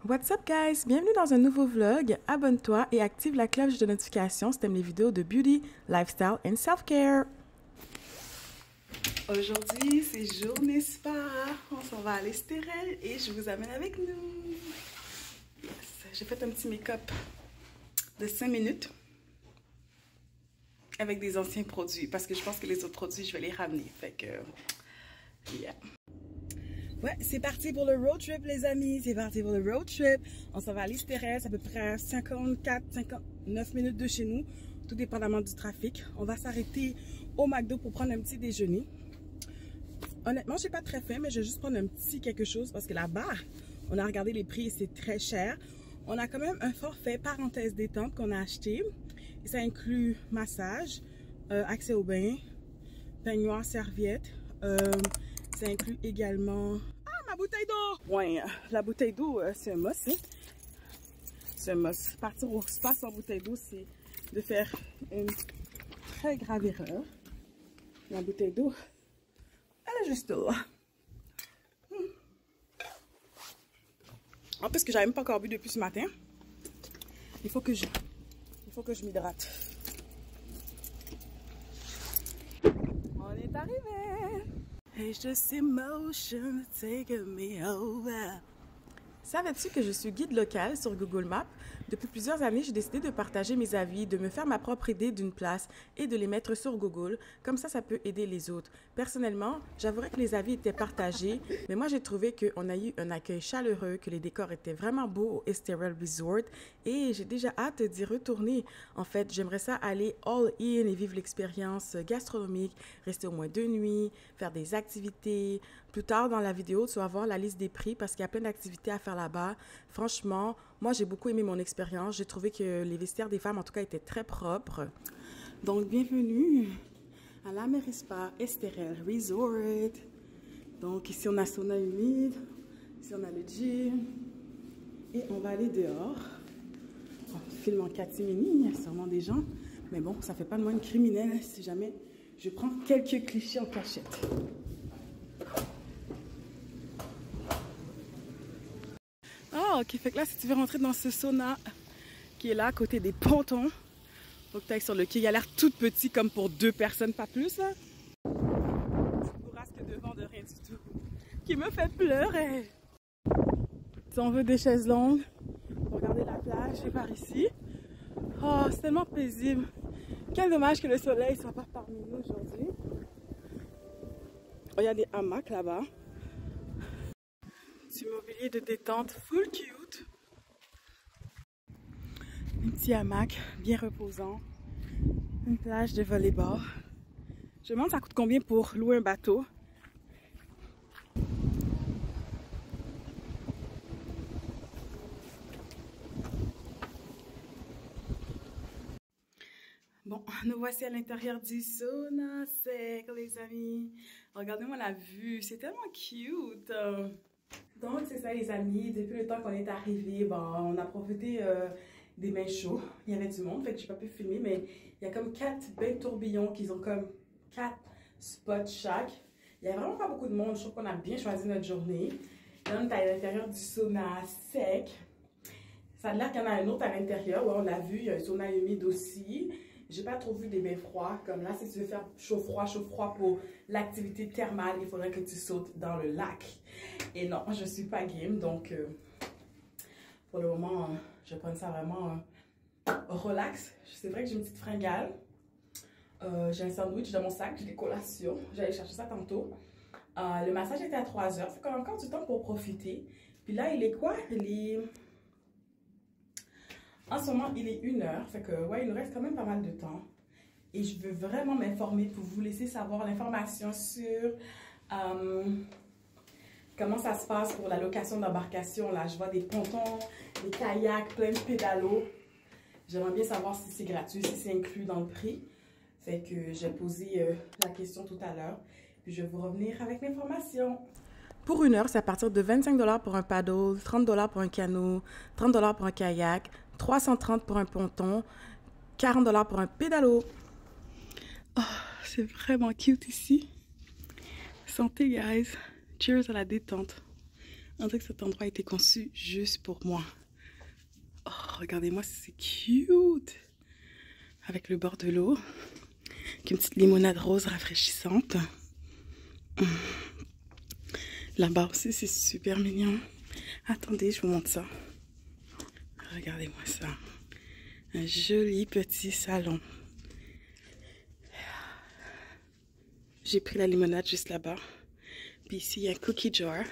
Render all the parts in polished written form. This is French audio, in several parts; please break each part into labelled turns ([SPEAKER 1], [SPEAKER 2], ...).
[SPEAKER 1] What's up guys? Bienvenue dans un nouveau vlog. Abonne-toi et active la cloche de notification si t'aimes les vidéos de beauty, lifestyle and self-care. Aujourd'hui, c'est journée spa. On s'en va à l'Estérel et je vous amène avec nous. Yes. J'ai fait un petit make-up de 5 minutes avec des anciens produits parce que je pense que les autres produits, je vais les ramener. Fait que, yeah. Ouais, c'est parti pour le road trip, les amis. C'est parti pour le road trip. On s'en va à l'Estérel, c'est à peu près 54-59 minutes de chez nous, tout dépendamment du trafic. On va s'arrêter au McDo pour prendre un petit déjeuner. Honnêtement, j'ai pas très faim, mais je vais juste prendre un petit quelque chose parce que là-bas, on a regardé les prix et c'est très cher. On a quand même un forfait parenthèse détente qu'on a acheté. Et ça inclut massage, accès au bain, peignoir, serviette. Ça inclut également... Ah, ma bouteille d'eau! Ouais, la bouteille d'eau, c'est un must. Hein? C'est un must. Partir au spa sans bouteille d'eau, c'est de faire une très grave erreur. La bouteille d'eau, elle est juste là. En plus que j'avais même pas encore bu depuis ce matin. Il faut que je m'hydrate. On est arrivé! It's just emotion taking me over. Savais-tu que je suis guide local sur Google Maps? Depuis plusieurs années, j'ai décidé de partager mes avis, de me faire ma propre idée d'une place et de les mettre sur Google. Comme ça peut aider les autres. Personnellement, j'avouerais que les avis étaient partagés, mais moi j'ai trouvé qu'on a eu un accueil chaleureux, que les décors étaient vraiment beaux au Estérel Resort et j'ai déjà hâte d'y retourner. En fait, j'aimerais ça aller all-in et vivre l'expérience gastronomique, rester au moins 2 nuits, faire des activités. Plus tard dans la vidéo, tu vas voir la liste des prix parce qu'il y a plein d'activités à faire là-bas. Franchement, moi, j'ai beaucoup aimé mon expérience. J'ai trouvé que les vestiaires des femmes, en tout cas, étaient très propres. Donc, bienvenue à l'Amerispa Estérel Resort. Donc, ici, on a sauna humide. Ici, on a le gym. Et on va aller dehors. On filme en catimini. Il y a sûrement des gens. Mais bon, ça fait pas de moi une criminelle si jamais je prends quelques clichés en cachette. Ah, ok. Fait que là, si tu veux rentrer dans ce sauna qui est là, à côté des pontons, faut que tu ailles sur le quai. Il a l'air tout petit, comme pour 2 personnes, pas plus. Là. Petite bourrasque de vent de rien du tout. Qui me fait pleurer. Si on veut des chaises longues, pour regarder la plage, c'est par ici. Oh, c'est tellement paisible. Quel dommage que le soleil soit pas parmi nous aujourd'hui. Oh, il y a des hamacs là-bas. Du mobilier de détente full cute. Un petit hamac bien reposant. Une plage de volleyball. Je me demande ça coûte combien pour louer un bateau. Bon, nous voici à l'intérieur du sauna sec, les amis. Regardez-moi la vue, c'est tellement cute. Donc, c'est ça, les amis. Depuis le temps qu'on est arrivé, bon, on a profité des bains chauds. Il y avait du monde, fait que j'ai pas pu filmer, mais il y a comme 4 bains tourbillons qui ont comme 4 spots chaque. Il y a vraiment pas beaucoup de monde. Je trouve qu'on a bien choisi notre journée. Là, on est à l'intérieur du sauna sec. Ça a l'air qu'il y en a un autre à l'intérieur. Ouais, on l'a vu. Il y a un sauna humide aussi. J'ai pas trop vu des bains froids. Comme là, si tu veux faire chaud-froid pour l'activité thermale, il faudrait que tu sautes dans le lac. Et non, je suis pas game. Donc, pour le moment, je prends ça vraiment relax. C'est vrai que j'ai une petite fringale. J'ai un sandwich dans mon sac. J'ai des collations. J'allais chercher ça tantôt. Le massage était à 3 heures. Fait qu'on a encore du temps pour profiter. Puis là, il est quoi? En ce moment, il est 1 heure, fait que ouais, il nous reste quand même pas mal de temps. Et je veux vraiment m'informer pour vous laisser savoir l'information sur comment ça se passe pour la location d'embarcation. Là, je vois des pontons, des kayaks, plein de pédalos. J'aimerais bien savoir si c'est gratuit, si c'est inclus dans le prix. Fait que j'ai posé la question tout à l'heure. Puis je vais vous revenir avec l'information. Pour 1 heure, c'est à partir de 25 $ pour un paddle, 30 $ pour un canot, 30 $ pour un kayak, 330 $ pour un ponton, 40 $ pour un pédalo. Oh, c'est vraiment cute ici. Santé, guys. Cheers à la détente. On dirait que cet endroit a été conçu juste pour moi. Oh, regardez-moi, c'est cute! Avec le bord de l'eau, avec une petite limonade rose rafraîchissante. Là-bas aussi, c'est super mignon. Attendez, je vous montre ça. Regardez-moi ça. Un joli petit salon. J'ai pris la limonade juste là-bas. Puis ici, il y a un cookie jar.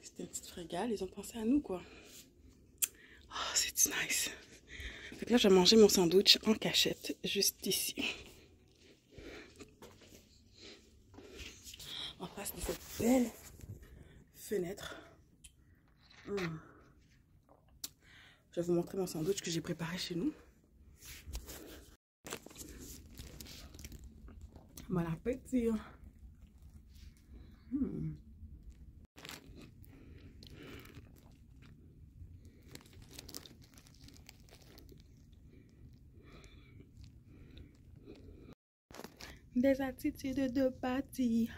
[SPEAKER 1] C'est une petite frégale. Ils ont pensé à nous, quoi. Oh, c'est nice. Donc là, je vais manger mon sandwich en cachette, juste ici. En face de cette belle fenêtre. Je vais vous montrer mon sandwich que j'ai préparé chez nous. Bon appétit. Des attitudes de parti.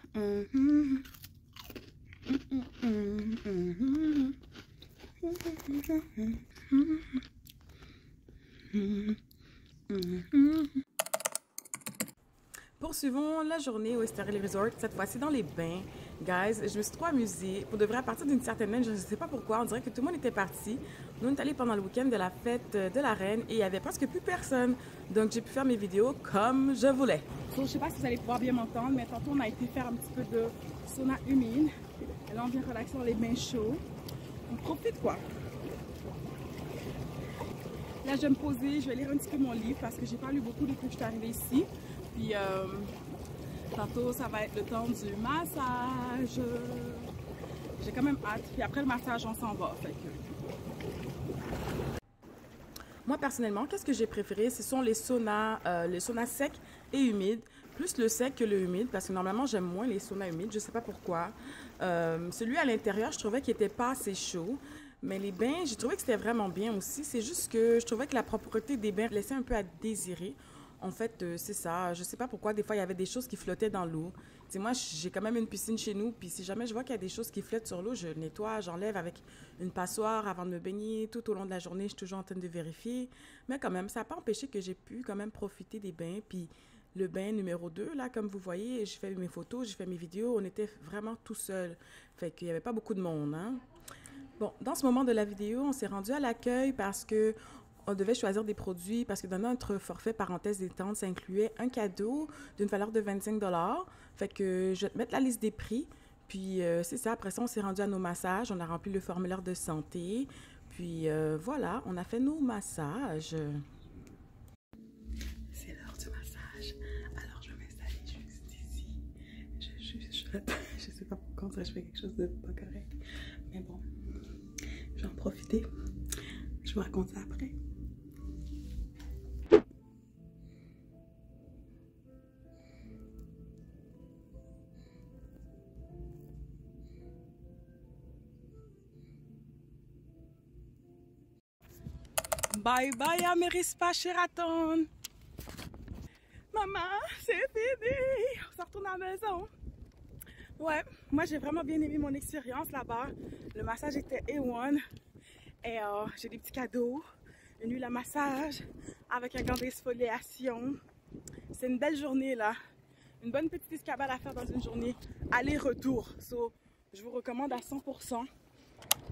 [SPEAKER 1] Poursuivons la journée au Esteril Resort, cette fois-ci dans les bains. Guys, je me suis trop amusée. Pour de vrai, à partir d'une certaine heure, je ne sais pas pourquoi, on dirait que tout le monde était parti. Nous, on est allés pendant le week-end de la fête de la reine et il n'y avait presque plus personne. Donc, j'ai pu faire mes vidéos comme je voulais. Je ne sais pas si vous allez pouvoir bien m'entendre, mais tantôt, on a été faire un petit peu de sauna humide. Et là, on vient relaxer dans les bains chauds. On profite, quoi. Là, je vais me poser, je vais lire un petit peu mon livre parce que j'ai pas lu beaucoup depuis que je suis arrivée ici. Puis, tantôt, ça va être le temps du massage. J'ai quand même hâte. Puis après le massage, on s'en va. Fait que... Moi, personnellement, qu'est-ce que j'ai préféré? Ce sont les saunas secs et humides. Plus le sec que le humide, parce que normalement, j'aime moins les saunas humides. Je sais pas pourquoi. Celui à l'intérieur, je trouvais qu'il n'était pas assez chaud. Mais les bains, j'ai trouvé que c'était vraiment bien aussi. C'est juste que je trouvais que la propreté des bains laissait un peu à désirer. En fait, c'est ça. Je sais pas pourquoi, des fois, il y avait des choses qui flottaient dans l'eau. Tu sais, moi, j'ai quand même une piscine chez nous. Puis si jamais je vois qu'il y a des choses qui flottent sur l'eau, je nettoie, j'enlève avec une passoire avant de me baigner. Tout au long de la journée, je suis toujours en train de vérifier. Mais quand même, ça n'a pas empêché que j'ai pu quand même profiter des bains. Puis le bain numéro 2, là, comme vous voyez, j'ai fait mes photos, j'ai fait mes vidéos. On était vraiment tout seul. Fait qu'il n'y avait pas beaucoup de monde, hein. Bon, dans ce moment de la vidéo, on s'est rendu à l'accueil parce que on devait choisir des produits parce que dans notre forfait parenthèse détente, ça incluait un cadeau d'une valeur de 25 $. Fait que je vais te mettre la liste des prix. Puis c'est ça, après ça, on s'est rendu à nos massages. On a rempli le formulaire de santé. Puis voilà, on a fait nos massages. C'est l'heure du massage. Alors je vais m'installer juste ici. Je sais pas pourquoi je fais quelque chose de pas correct. Mais bon, je vais en profiter. Je vous raconte ça après. Bye bye Amerispa Sheraton. Maman, c'est fini. On se retourne à la maison. Ouais, moi j'ai vraiment bien aimé mon expérience là-bas. Le massage était A1. Et j'ai des petits cadeaux. Une huile à massage avec un gant d'exfoliation. C'est une belle journée là. Une bonne petite escapade à faire dans une journée. Aller-retour. So, je vous recommande à 100%.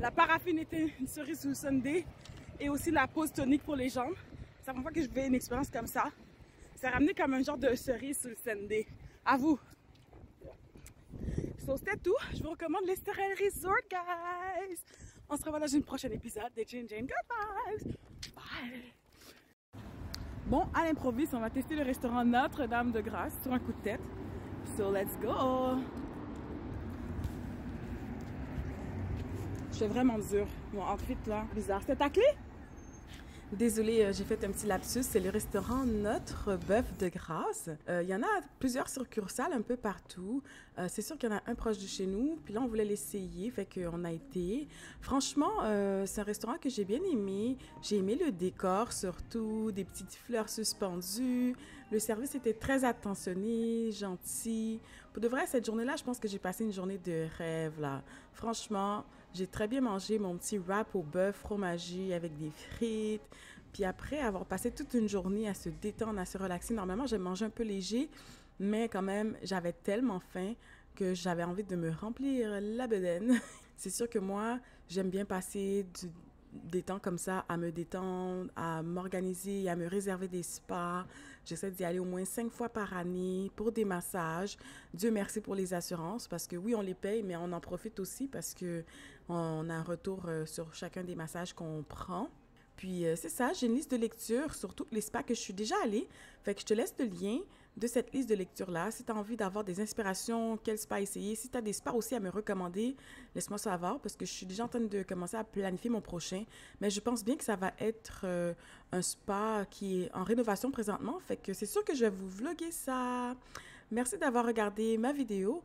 [SPEAKER 1] La paraffine était une cerise sur le sundae. Et aussi la pause tonique pour les jambes. C'est la première fois que je fais une expérience comme ça. Ça ramenait comme un genre de cerise sur le sundae. À vous! So, c'était tout. Je vous recommande l'Esteril Resort, guys! On se revoit dans une prochaine épisode de Jane Good Vibes. Bye! Bon, à l'improviste, on va tester le restaurant Notre-Dame-de-Grâce sur un coup de tête. So, let's go! Je fais vraiment dur. Mon outfit là, bizarre. C'était ta clé? Désolée, j'ai fait un petit lapsus. C'est le restaurant Notre Bœuf de Grâce. Il y en a plusieurs succursales un peu partout. C'est sûr qu'il y en a un proche de chez nous. Puis là, on voulait l'essayer, fait qu'on a été. Franchement, c'est un restaurant que j'ai bien aimé. J'ai aimé le décor surtout, des petites fleurs suspendues, Le service était très attentionné, gentil. Pour de vrai, cette journée-là, je pense que j'ai passé une journée de rêve, là. Franchement, j'ai très bien mangé mon petit wrap au bœuf fromagé avec des frites. Puis après avoir passé toute une journée à se détendre, à se relaxer, normalement, j'aime manger un peu léger, mais quand même, j'avais tellement faim que j'avais envie de me remplir la bedaine. C'est sûr que moi, j'aime bien passer des temps comme ça à me détendre, à m'organiser, à me réserver des spas. J'essaie d'y aller au moins 5 fois par année pour des massages. Dieu merci pour les assurances parce que oui, on les paye, mais on en profite aussi parce que on a un retour sur chacun des massages qu'on prend. Puis c'est ça, j'ai une liste de lecture sur tous les spas que je suis déjà allée. Fait que je te laisse le lien de cette liste de lecture-là. Si tu as envie d'avoir des inspirations, quel spa essayer, si tu as des spas aussi à me recommander, laisse-moi savoir parce que je suis déjà en train de commencer à planifier mon prochain. Mais je pense bien que ça va être un spa qui est en rénovation présentement. Fait que c'est sûr que je vais vous vlogger ça. Merci d'avoir regardé ma vidéo.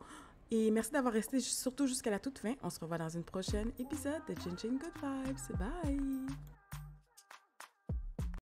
[SPEAKER 1] Et merci d'avoir resté surtout jusqu'à la toute fin. On se revoit dans une prochaine épisode de Chin Chin Good Vibes. Bye!